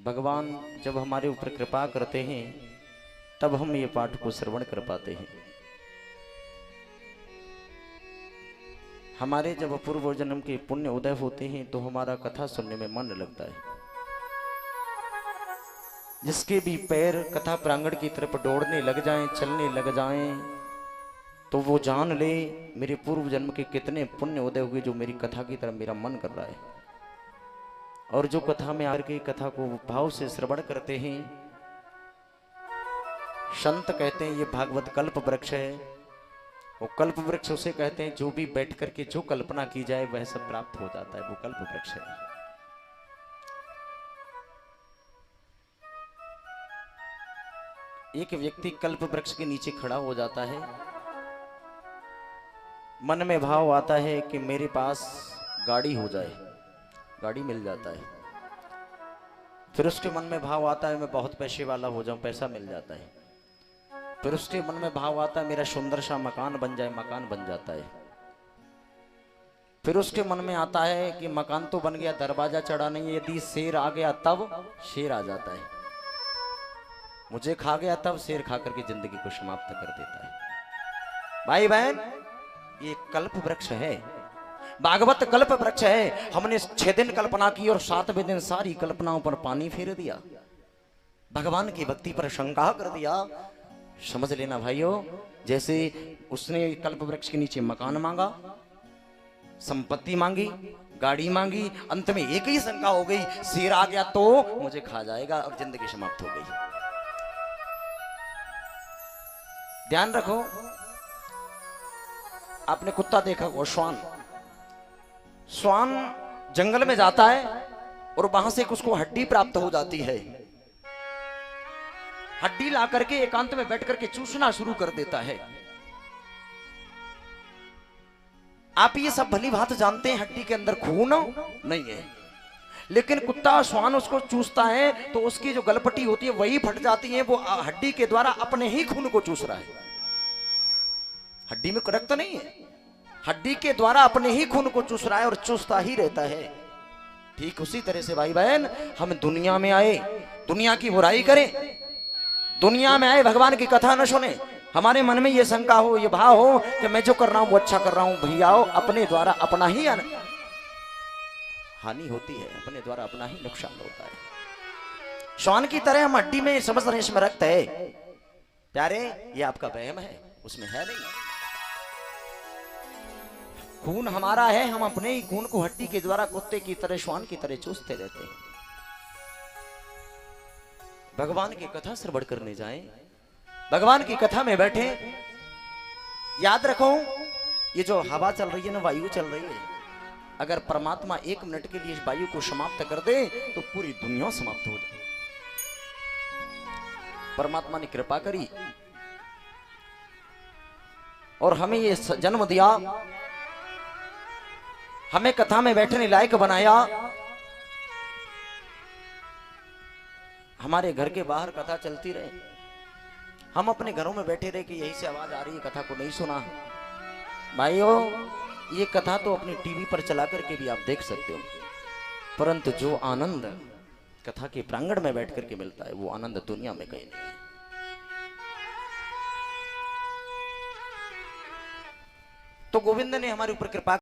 भगवान जब हमारे ऊपर कृपा करते हैं तब हम ये पाठ को श्रवण कर पाते हैं। हमारे जब पूर्व जन्म के पुण्य उदय होते हैं तो हमारा कथा सुनने में मन लगता है। जिसके भी पैर कथा प्रांगण की तरफ दौड़ने लग जाएं, चलने लग जाएं, तो वो जान ले मेरे पूर्व जन्म के कितने पुण्य उदय हुए जो मेरी कथा की तरफ मेरा मन कर रहा है। और जो कथा में आकर के कथा को भाव से श्रवण करते हैं, संत कहते हैं ये भागवत कल्प वृक्ष है। वो कल्प वृक्ष उसे कहते हैं जो भी बैठ करके जो कल्पना की जाए वह सब प्राप्त हो जाता है, वो कल्प वृक्ष है। एक व्यक्ति कल्प वृक्ष के नीचे खड़ा हो जाता है, मन में भाव आता है कि मेरे पास गाड़ी हो जाए, गाड़ी मिल जाता है। फिर उसके मन में भाव आता है मैं बहुत पैसे वाला हो जाऊं, पैसा मिल जाता है। फिर उसके मन में भाव आता है मेरा सुंदर सा मकान बन जाए, मकान बन जाता है। फिर उसके मन में आता है कि मकान तो बन गया, दरवाजा चढ़ा नहीं, यदि शेर आ गया तब शेर आ जाता है, मुझे खा गया तब शेर खा करके जिंदगी को समाप्त कर देता है। भाई बहन, ये कल्प वृक्ष है, भागवत कल्प वृक्ष है। हमने 6 दिन कल्पना की और 7वें दिन सारी कल्पनाओं पर पानी फेर दिया, भगवान की भक्ति पर शंका कर दिया। समझ लेना भाइयों, जैसे उसने कल्प वृक्ष के नीचे मकान मांगा, संपत्ति मांगी, गाड़ी मांगी, अंत में एक ही शंका हो गई, शेर आ गया तो मुझे खा जाएगा और जिंदगी समाप्त हो गई। ध्यान रखो, आपने कुत्ता देखा वो श्वान, श्वान जंगल में जाता है और वहां से उसको हड्डी प्राप्त हो जाती है। हड्डी ला करके एकांत में बैठ करके चूसना शुरू कर देता है। आप ये सब भली भांति जानते हैं हड्डी के अंदर खून नहीं है, लेकिन कुत्ता श्वान उसको चूसता है तो उसकी जो गलपटी होती है वही फट जाती है। वो हड्डी के द्वारा अपने ही खून को चूस रहा है, हड्डी में रक्त नहीं है, हड्डी के द्वारा अपने ही खून को चूस रहा है और चूसता ही रहता है। ठीक उसी तरह से भाई बहन, हम दुनिया में आए, दुनिया की बुराई करें, दुनिया में आए भगवान की कथा न सुने, हमारे मन में ये शंका हो, ये भाव हो कि मैं जो कर रहा हूं वो अच्छा कर रहा हूं, भैयाओ अपने द्वारा अपना ही हानि होती है, अपने द्वारा अपना ही नुकसान होता है। श्वान की तरह हम हड्डी में समझ रहे इसमें रक्त है, प्यारे ये आपका वहम है, उसमें है नहीं। खून हमारा है, हम अपने ही खून को हड्डी के द्वारा कुत्ते की तरह, श्वान की तरह चूसते रहते हैं। भगवान की कथा श्रवण करने जाएं, भगवान की कथा में बैठे, याद रखो ये जो हवा चल रही है ना, वायु चल रही है, अगर परमात्मा 1 मिनट के लिए इस वायु को समाप्त कर दे तो पूरी दुनिया समाप्त हो जाए। परमात्मा ने कृपा करी और हमें ये जन्म दिया, हमें कथा में बैठने लायक बनाया। हमारे घर के बाहर कथा चलती रहे, हम अपने घरों में बैठे रहे कि यही से आवाज आ रही है, कथा को नहीं सुना। भाइयों, ये कथा तो अपनी टीवी पर चला करके भी आप देख सकते हो, परंतु जो आनंद कथा के प्रांगण में बैठ करके मिलता है वो आनंद दुनिया में कहीं नहीं है। तो गोविंद ने हमारे ऊपर कृपा